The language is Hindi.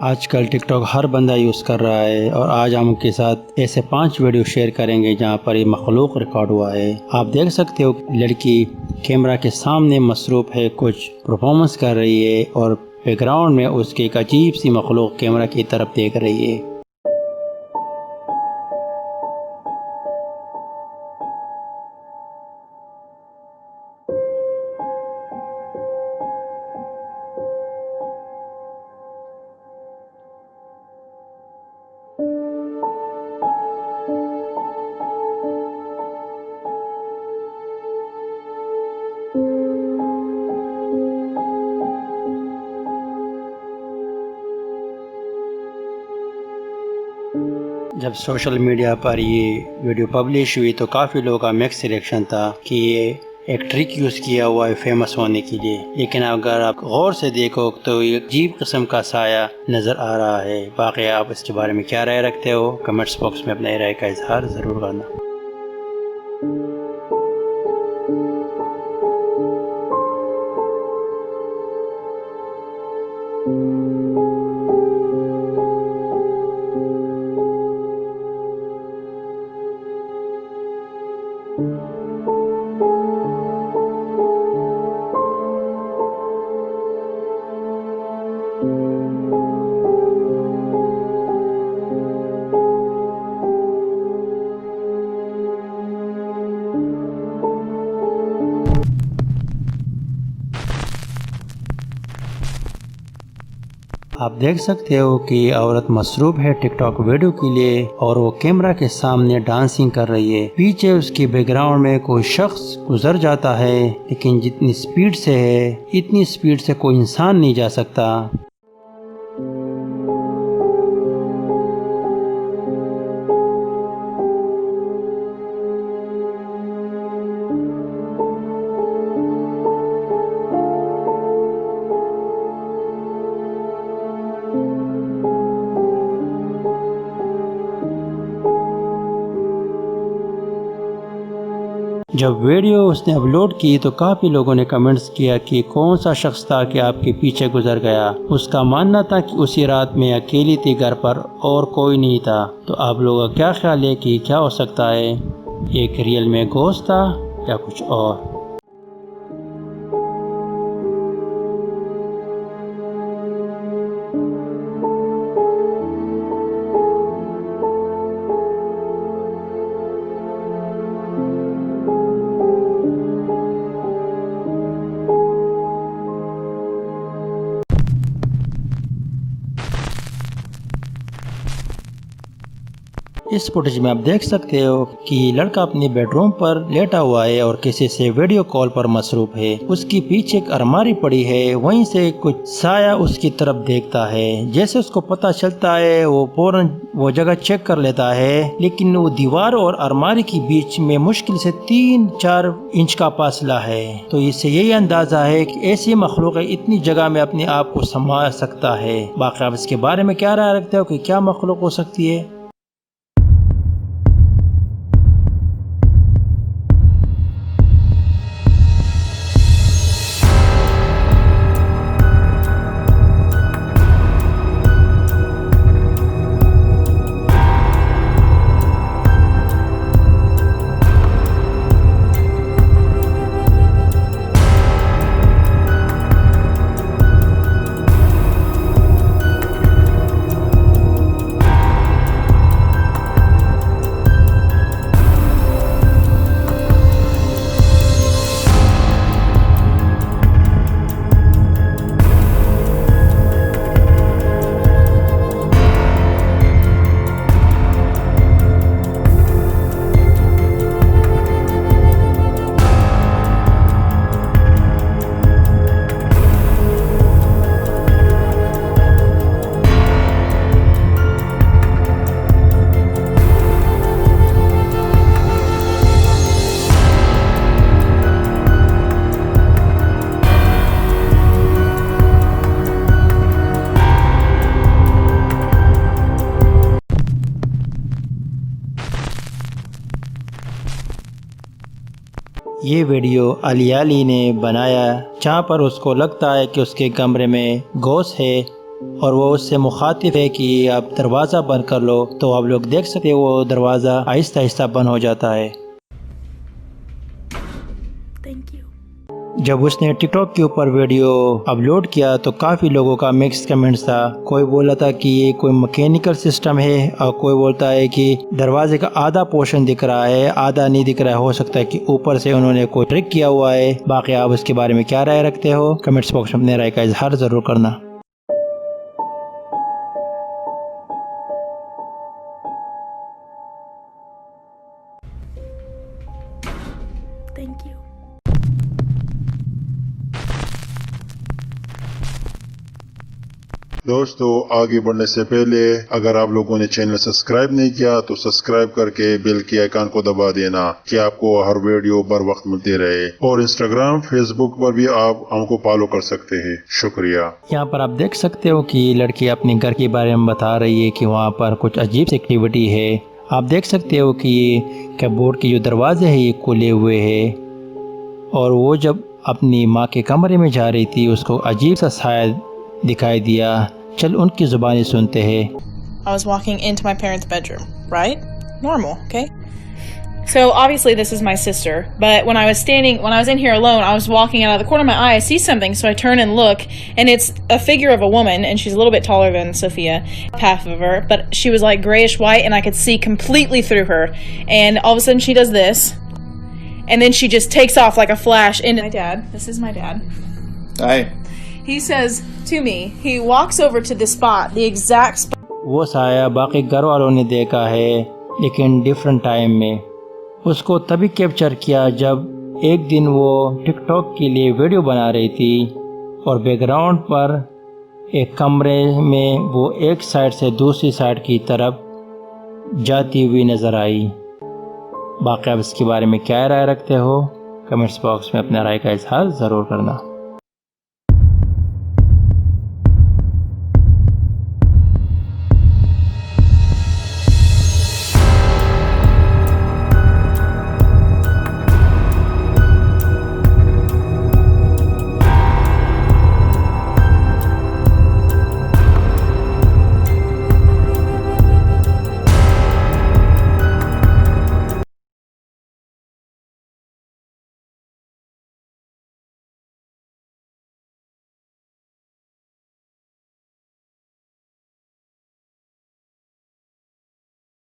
आजकल टिकटॉक हर बंदा यूज़ कर रहा है और आज हम आपके साथ ऐसे 5 वीडियो शेयर करेंगे जहां पर ये मखलूक रिकॉर्ड हुआ है। आप देख सकते हो लड़की कैमरा के सामने मसरूफ़ है, कुछ परफॉर्मेंस कर रही है और बैकग्राउंड में उसकी एक अजीब सी मखलूक कैमरा की तरफ देख रही है। जब सोशल मीडिया पर ये वीडियो पब्लिश हुई तो काफ़ी लोगों का मिक्स रिएक्शन था कि ये एक ट्रिक यूज़ किया हुआ है फेमस होने के लिए। लेकिन अगर आप गौर से देखो तो ये अजीब किस्म का साया नज़र आ रहा है। बाकी आप इसके बारे में क्या राय रखते हो, कमेंट्स बॉक्स में अपने राय का इजहार ज़रूर करना। आप देख सकते हो कि औरत मसरूफ है टिकटॉक वीडियो के लिए और वो कैमरा के सामने डांसिंग कर रही है। पीछे उसके बैकग्राउंड में कोई शख्स गुजर जाता है, लेकिन जितनी स्पीड से है इतनी स्पीड से कोई इंसान नहीं जा सकता। जब वीडियो उसने अपलोड की तो काफ़ी लोगों ने कमेंट्स किया कि कौन सा शख्स था कि आपके पीछे गुजर गया। उसका मानना था कि उसी रात में अकेली थी घर पर और कोई नहीं था। तो आप लोगों का क्या ख्याल है कि क्या हो सकता है, एक रियल में घोस्ट था या कुछ और? इस फुटेज में आप देख सकते हो कि लड़का अपने बेडरूम पर लेटा हुआ है और किसी से वीडियो कॉल पर मसरूफ है। उसके पीछे एक अलमारी पड़ी है, वहीं से कुछ साया उसकी तरफ देखता है। जैसे उसको पता चलता है वो फौरन वो जगह चेक कर लेता है, लेकिन वो दीवार और अलमारी के बीच में मुश्किल से 3-4 इंच का फासला है। तो इससे यही अंदाजा है कि ऐसी मखलूक इतनी जगह में अपने आप को संभाल सकता है। बाकी आप इसके बारे में क्या राय रखते हो कि क्या मखलूक हो सकती है? ये वीडियो अलियाली ने बनाया, जहाँ पर उसको लगता है कि उसके कमरे में घोस्ट है। और वो उससे मुखातिब है कि आप दरवाज़ा बंद कर लो, तो आप लोग देख सकते हो वो दरवाज़ा आहिस्ता आहिस्ता बंद हो जाता है। जब उसने टिकटॉक के ऊपर वीडियो अपलोड किया तो काफ़ी लोगों का मिक्स कमेंट्स था। कोई बोला था कि ये कोई मैकेनिकल सिस्टम है और कोई बोलता है कि दरवाजे का आधा पोर्शन दिख रहा है, आधा नहीं दिख रहा है, हो सकता है कि ऊपर से उन्होंने कोई ट्रिक किया हुआ है। बाकी आप उसके बारे में क्या राय रखते हो? कमेंट्स बॉक्स में अपने राय का इजहार ज़रूर करना। दोस्तों, आगे बढ़ने से पहले अगर आप लोगों ने चैनल सब्सक्राइब नहीं किया तो सब्सक्राइब करके बेल के आइकन को दबा देना कि आपको हर वीडियो बर वक्त मिलती रहे। और इंस्टाग्राम, फेसबुक पर भी आप हमको फॉलो कर सकते हैं। शुक्रिया। यहाँ पर आप देख सकते हो कि लड़की अपने घर के बारे में बता रही है कि वहाँ पर कुछ अजीब सी एक्टिविटी है। आप देख सकते हो कि ये कपबोर्ड के जो दरवाजे हैं ये खुले हुए हैं, और वो जब अपनी माँ के कमरे में जा रही थी उसको अजीब सा साया दिखाई दिया। चल उनकी जुबानी सुनते हैं। I was walking into my parents' bedroom, right? Normal, okay? So obviously this is my sister, but when I was in here alone, I was walking out of the corner of my eye, I see something, so I turn and look, and it's a figure of a woman, and she's a little bit taller than Sophia, half of her, but she was like grayish white, and I could see completely through her, and all of a sudden she does this, and then she just takes off like a flash into my dad. This is my dad. Hi. He says to me, he walks over to the spot, the exact spot. वो साया बाकी घर वालों ने देखा है, लेकिन डिफरेंट टाइम में। उसको तभी कैप्चर किया जब एक दिन वो टिकटॉक के लिए वीडियो बना रही थी और बैकग्राउंड पर एक कमरे में वो एक साइड से दूसरी साइड की तरफ जाती हुई नज़र आई। बाकी आप इसके बारे में क्या राय रखते हो? कमेंट्स बॉक्स में अपना राय का इजहार ज़रूर करना।